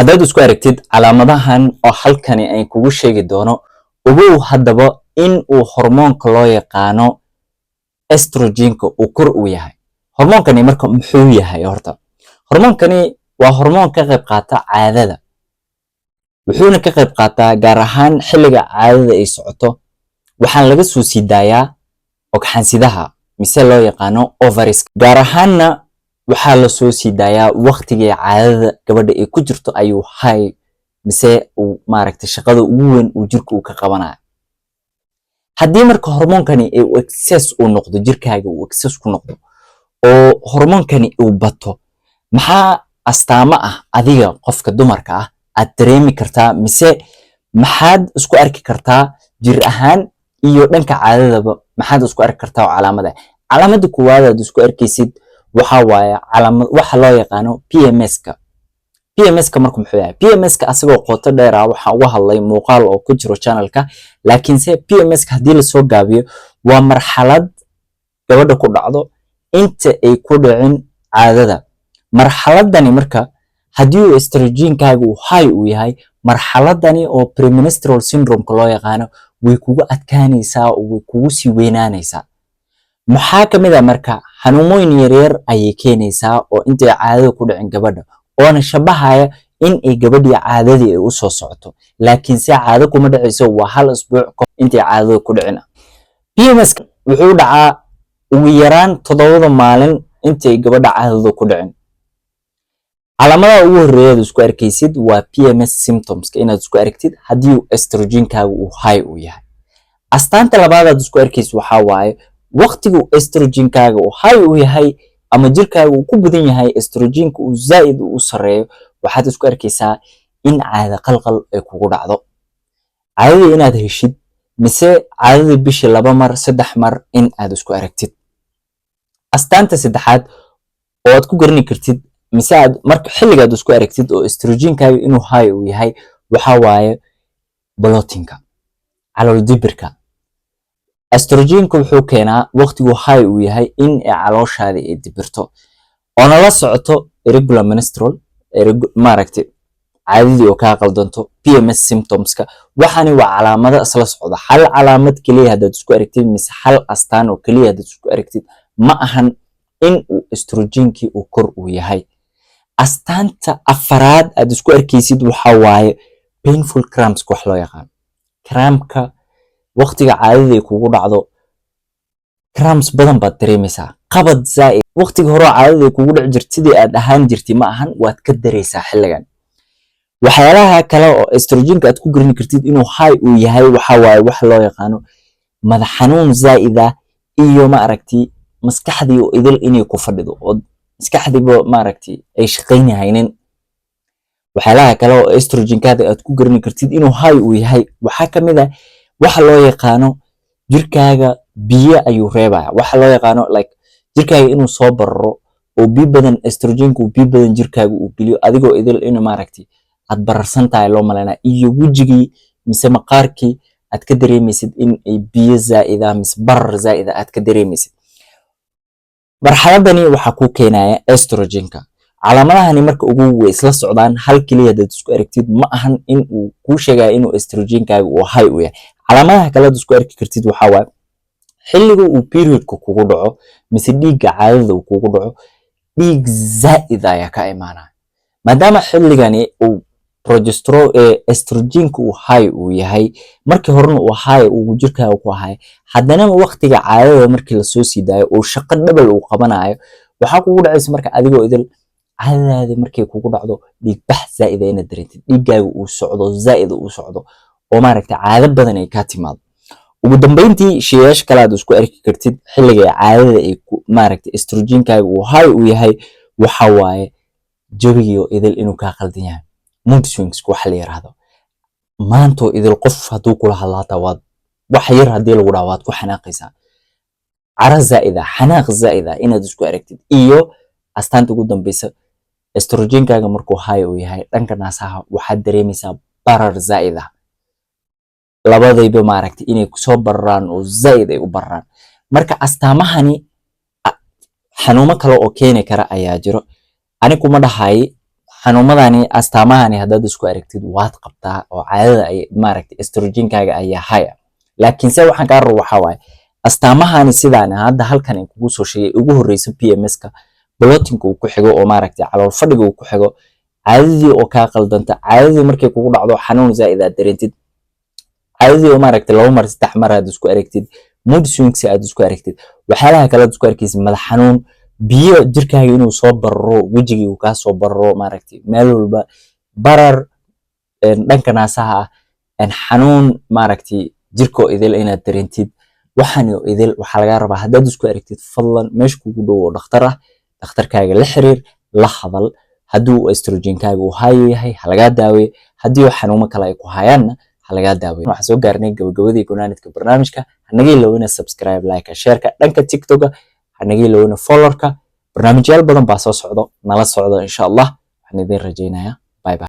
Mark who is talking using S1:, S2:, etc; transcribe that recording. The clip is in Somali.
S1: haddaad isku aragtid calaamadahan oo halkani ay kugu sheegi doono, ogow haddaba in uu hormoonka loo yaqaano estrogenka uu kor u yahay. hormoonkani marka muxuu yahay? horta hormoonkani waa hormoon ka qayb qaata caadada, wuxuuna ka qayb qaataa gaar ahaan xilliga caadada ay socoto. waxaan laga soo sii daayaa ogxansidaha mise loo yaqaano ovaries, gaar ahaanna waxaa la soo sii daayaa waqtiga caadada gabadha ay ku jirto ayuu high mise uu shaqada ugu weyn uu jirka uu ka qabanayo. haddii marka hormoonkani uu excess uu noqdo, jirkaaga uu excess ku noqdo oo hormoonkani uu bato, maxaa astaamo ah adiga qofka dumarka ah aad dareemi kartaa mise maxaad isku arki kartaa jir ahaan iyo dhanka caadadaba? maxaad isku arki kartaa calaamada koowaad aad isku arkaysid waxa waaye calaamad waxa loo yaqaano PMS-ka. PMS-ka marka muxuu yahay? PMS-ka asagoo qoto dheer ah waxaan uga hadlay muuqaal oo ku jiro channel-ka, laakiinse PMS-ka haddii la soo gaabiyo waa marxalad gabadha ku dhacdo inta ay ku dhicin caadada. marxaladani marka haddii uu estrogenkaaga uu high uu yahay, marxaladani oo premenstrual syndrome-ka loo yaqaano way kugu adkaanaysaa oo way kugu sii weynaanaysaa. maxaa ka mid ah marka xanuumooyin yaryar ayay keenaysaa oo intay caadada ku dhicin gabadha, oona shabahaya in ay gabadhii caadadii ay u soo socoto, laakiinse caado kuma dhacayso, waa hal isbuuc intay caadada ku dhicin. PMS wuxuu dhacaa ugu yaraan 7 maalin intay gabadha caadada ku dhicin. calaamadaha ugu horreeya isku arkaysid waa PMS symptoms inaad isku aragtid haddii estrogenkaaga uu high uu yahay. astaanta labaad aad isku arkaysid waxa waaye waqtiga estrogenkaaga uu high uu yahay ama jirkaaga uu ku badan yahay, estrogenka uu zaid u sareeyo, waxaad isku arkaysaa in caada qalqal ay kugu dhacdo. caadada inaad heshid mise caadada bishii 2 mar 3 mar in aad isku aragtid. astaanta saddexaad oo aad ku garan kartid mise aad marka xilligaad isku aragtid oo estrogenkaaga inuu high uu yahay waxa waaye bloatingka, calool dibirka. estrogenka wuxuu keenaa waqtigu high uu yahay in ay calooshaada ay dibirto oo la socoto irregular menstrual caadadii oo ka qaldanto. PMS symptomska waxani waa calaamado isla socda. hal calaamad kaliya haddaad isku aragtid mise hal astaan oo kaliya haddaad isku aragtid ma ahan in uu estrogenkii uu kor uu yahay. astaanta afaraad aad isku arkaysid waxa waaye painful cramps wax loo yaqaan. crampka waqtiga caadada kugu dhacdo cramps badan baad dareemaysaa, qabad zaid. waqtiga hore caadada kugu dhici jirtay sidii aad ahaan jirtay ma ahan, waad ka dareysaa xilligan. waxyaalaha kale oo estrogenka aad ku garan kartid inuu high uu yahay waxa waaye wax loo yaqaano madax xanuun zaid ah iyo maskaxdii oo idil inay ku fadhido oo maskaxdiiba ay shaqaynaynin. waxyaalaha kale oo estrogenkaaga aad ku garan kartid inuu high uu yahay waxa ka mid ah waxa loo yaqaano jirkaaga biyo ayuu reebaya, waxa loo yaqaano jirkaaga inuu soo bararo oo biyo badan, estrogenku biyo badan jirkaaga uu geliyo adigoo idil in aad bararsan tahay loo maleynaa, iyo wejigii mise maqaarkii aad ka dareemaysid in ay biyo zaid ah mise barar zaid ah aad ka dareemaysid. marxaladani waxa ku keenaya estrogenka. calaamadahani marka ugu way isla socdaan, hal kaliya haddaad isku aragtid ma ahan in uu kuu sheegayo inuu estrogenkaaga uu high u yahay. calaamadaha kale aad isku arki kartid waxa waaye xilliga uu periodka kugu dhaco mise dhiigga caadada uu kugu dhaco, dhiig zaid ayaa ka imaanaya. maadaama xilligani uu estrogenka uu high uu yahay, markii horena uu high uu jirkaaga ku ahay, haddana waqtiga caadada markii la soo sii daayo oo shaqo double uu qabanayo, waxa kugu dhacaysa marka adigoo idil caadadaada markay kugu dhacdo dhiig bax zaid ah inaad dareentid, dhiiggaaga uu socdo zaid uu socdo oo caado badan ay ka timaado. ugu dambeyntii sheeyash kale aad isku arki kartid xilliga caadada ay estrogenkaaga uu high uu yahay waxa waaye jawiga idil inuu ka qaldan yahay, mood swings waxa la yiraahdo. maanto idil qof haduu kula hadlaata waad wax yar hadii lagu dhawaad ku xanaaqaysaa, cara zaid ah, xanaaq zaid ah inaad isku aragtid. iyo astaanta ugu dambeysa estrogenkaaga markuu high uu yahay dhanka naasaha waxaad dareemaysaa barar zaid ah, labadayba inay kusoo bararaan oo zaid ay u bararaan. marka astaamahani xanuumo kale oo keeni kara ayaa jiro. ani kuma dhahay xanuumadani astaamahani haddaad isku aragtid waad qabtaa oo caadada ay maaragtay estrogenkaaga ayaa haya. laakiin se waxaan kaa rabo waxaa waaye astaamahani sidaan hadda halkan aan kugu soo sheegay ugu horreysa PMS-ka bloating-ka uu ku xigo oo maaragtay calool fadhiga uu ku xigo caadadii oo kaa qaldanta caadadii markay kugu dhacdo xanuun zaa'id aad dareentid caadadii oo maaragtay 2 mar 3 mar aad isku aragtid mood swings aad isku aragtid waxyaalaha kale aad isku arkaysid madax xanuun biyo jirkaaga inuu soo barro wejigii uu kaa soo barro maaragtay meel walba barar dhanka naasaha ah xanuun maaragtay jirko idil inaad dareentid waxaan iyo idil waxa laga rabaa haddaad isku aragtid fadlan meesha kugu dhow oo dhakhtar ah dhakhtarkaaga la xiriir la hadal hadduu estrogenkaaga uu haayo yahay ha lagaa daaweeyo haddii xanuumo kale ay ku hayaanna ha lagaa daaweeyo. waxaan soo gaarnay gabagabadii gunaanidka barnaamijka hanaga ilowina subscribe like shareka dhanka tiktoka hanaga ilowina followerka barnaamijyaal badan baa soo socdo nala socdo insha Allah waxaan idin rajaynayaa